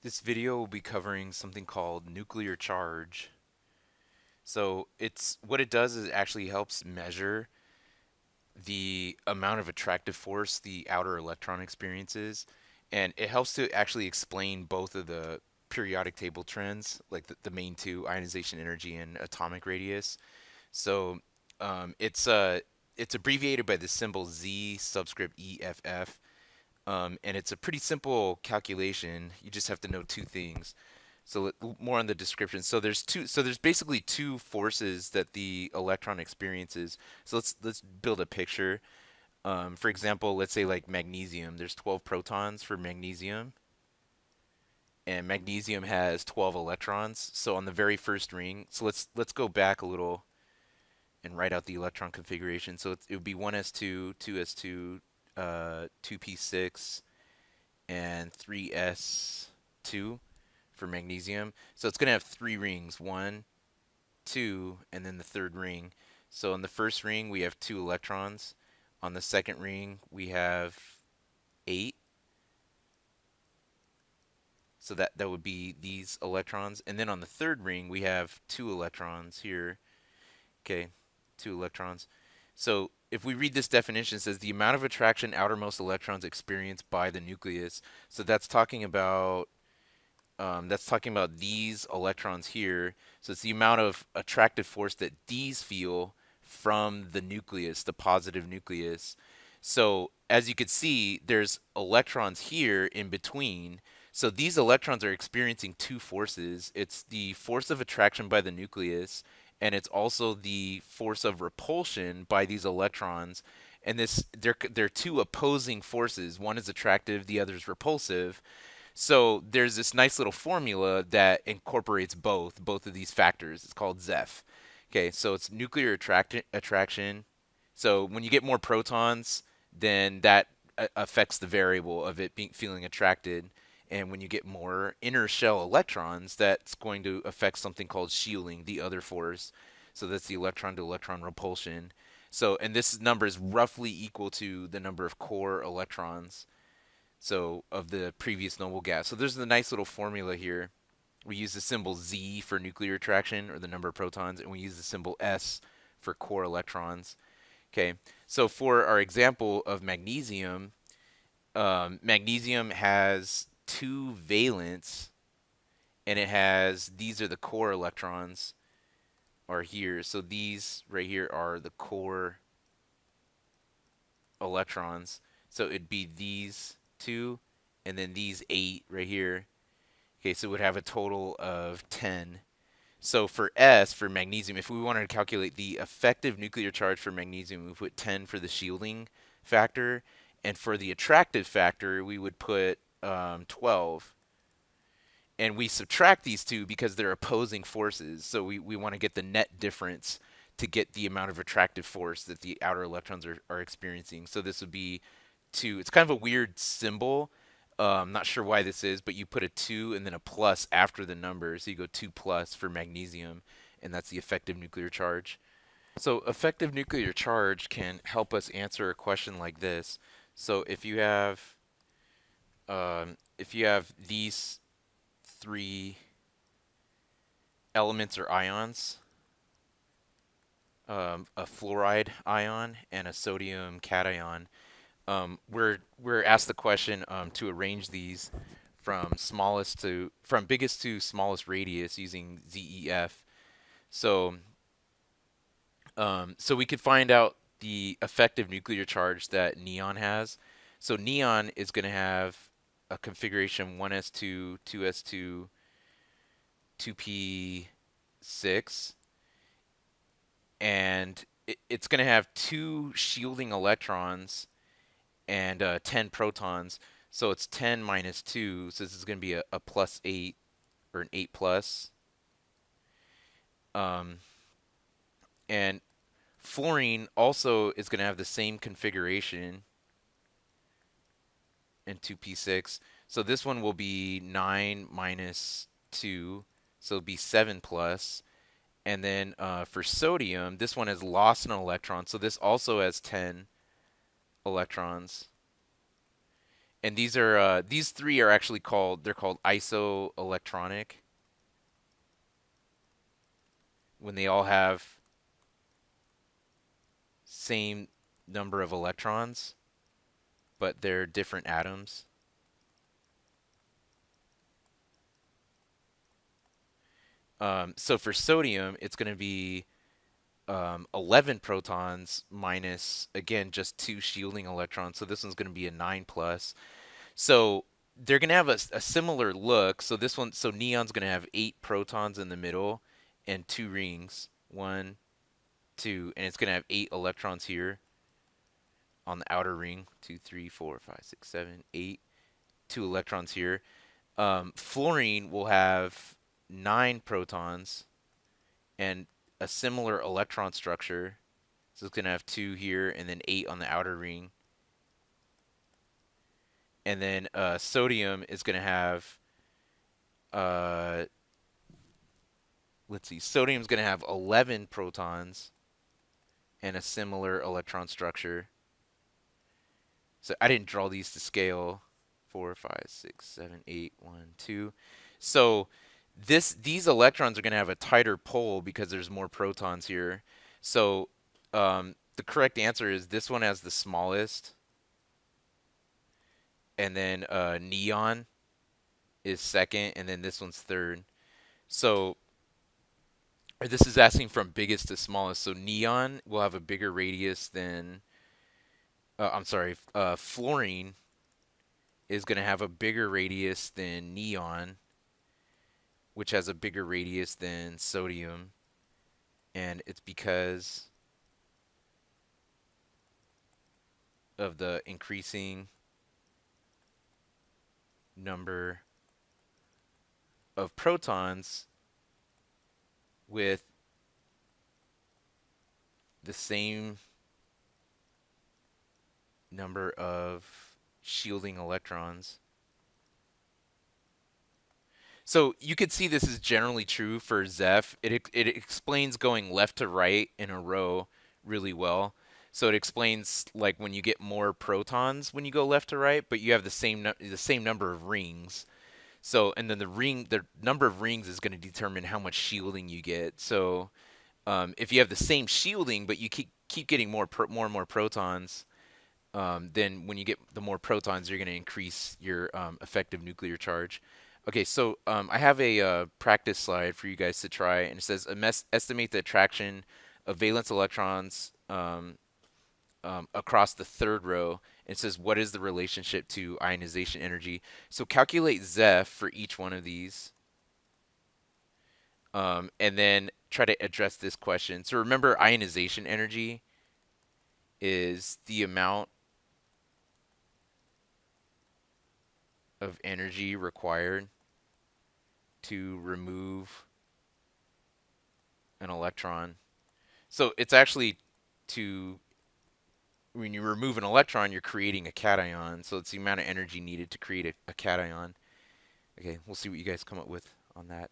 This video will be covering something called nuclear charge. So it's what it does is it actually helps measure the amount of attractive force the outer electron experiences, and it helps to actually explain both of the periodic table trends, like the main two, ionization energy and atomic radius. So it's abbreviated by the symbol Z subscript EFF, and it's a pretty simple calculation. You just have to know two things. So more on the description. So there's two. So there's basically two forces that the electron experiences. So let's build a picture. For example, let's say like magnesium. There's 12 protons for magnesium, and magnesium has 12 electrons. So on the very first ring. So let's go back a little and write out the electron configuration. So it would be 1s2, 2s2, 2p6, and 3s2 for magnesium. So it's going to have three rings, one, two, and then the third ring. So in the first ring, we have two electrons. On the second ring, we have eight. So that would be these electrons. And then on the third ring, we have two electrons here. Okay, two electrons. So if we read this definition, it says the amount of attraction outermost electrons experienced by the nucleus. So that's talking about these electrons here. So it's the amount of attractive force that these feel from the nucleus, the positive nucleus. So as you can see, there's electrons here in between. So these electrons are experiencing two forces. It's the force of attraction by the nucleus, and it's also the force of repulsion by these electrons. And they're two opposing forces. One is attractive, the other is repulsive. So there's this nice little formula that incorporates both of these factors. It's called Zeff. Okay, so it's nuclear attraction. So when you get more protons, then that affects the variable of it being feeling attracted. And when you get more inner shell electrons, that's going to affect something called shielding, the other force. So that's the electron to electron repulsion. So, and this number is roughly equal to the number of core electrons, so of the previous noble gas. So there's the nice little formula here. We use the symbol Z for nuclear attraction, or the number of protons, and we use the symbol S for core electrons. Okay, so for our example of magnesium, magnesium has two valence, and it has, these are the core electrons are here. So these right here are the core electrons. So it'd be these two, and then these eight right here. Okay, so it would have a total of 10. So for S, for magnesium, if we wanted to calculate the effective nuclear charge for magnesium, we put 10 for the shielding factor. And for the attractive factor, we would put 12. And we subtract these two because they're opposing forces. So we want to get the net difference to get the amount of attractive force that the outer electrons are experiencing. So this would be 2. It's kind of a weird symbol. I'm not sure why this is, but you put a 2 and then a plus after the number. So you go 2 plus for magnesium, and that's the effective nuclear charge. So effective nuclear charge can help us answer a question like this. So if you have these three elements or ions, a fluoride ion and a sodium cation, we're asked the question to arrange these from biggest to smallest radius using ZEF. So so we could find out the effective nuclear charge that neon has. So neon is going to have a configuration 1s2, 2s2, 2p6, and it's going to have two shielding electrons and 10 protons. So it's 10 minus 2. So this is going to be a plus 8 or an 8 plus. Um, and fluorine also is going to have the same configuration in 2p6. So this one will be 9 minus 2. So it'll be 7 plus. And then for sodium, this one has lost an electron. So this also has 10 electrons. And these three are actually called isoelectronic when they all have same number of electrons, but they're different atoms. So for sodium, it's going to be 11 protons minus, again, just two shielding electrons. So this one's going to be a 9 plus. So they're going to have a similar look. So this one, so neon's going to have 8 protons in the middle and two rings. One, two, and it's going to have 8 electrons here on the outer ring. Two, three, four, five, six, seven, eight. 2 electrons here. Fluorine will have 9 protons and a similar electron structure. So it's going to have two here and then 8 on the outer ring. And then sodium is going to have, uh, let's see, sodium is going to have 11 protons and a similar electron structure. So I didn't draw these to scale. 4, 5, 6, 7, 8, 1, 2. So these electrons are going to have a tighter pull because there's more protons here. So the correct answer is this one has the smallest, and then neon is second, and then this one's third. So or this is asking from biggest to smallest. So neon will have a bigger radius than, I'm sorry, fluorine is going to have a bigger radius than neon, which has a bigger radius than sodium. And it's because of the increasing number of protons with the same number of shielding electrons. So you could see this is generally true for Zeff. It explains going left to right in a row really well. So it explains like when you get more protons when you go left to right, but you have the same number of rings. So and then the number of rings is going to determine how much shielding you get. So if you have the same shielding, but you keep getting more and more protons, then when you get the more protons, you're going to increase your effective nuclear charge. Okay, so I have a practice slide for you guys to try, and it says estimate the attraction of valence electrons across the third row. It says what is the relationship to ionization energy. So calculate Zeff for each one of these, and then try to address this question. So remember, ionization energy is the amount of energy required to remove an electron. So it's actually to when you remove an electron, you're creating a cation. So it's the amount of energy needed to create a cation. Okay, we'll see what you guys come up with on that.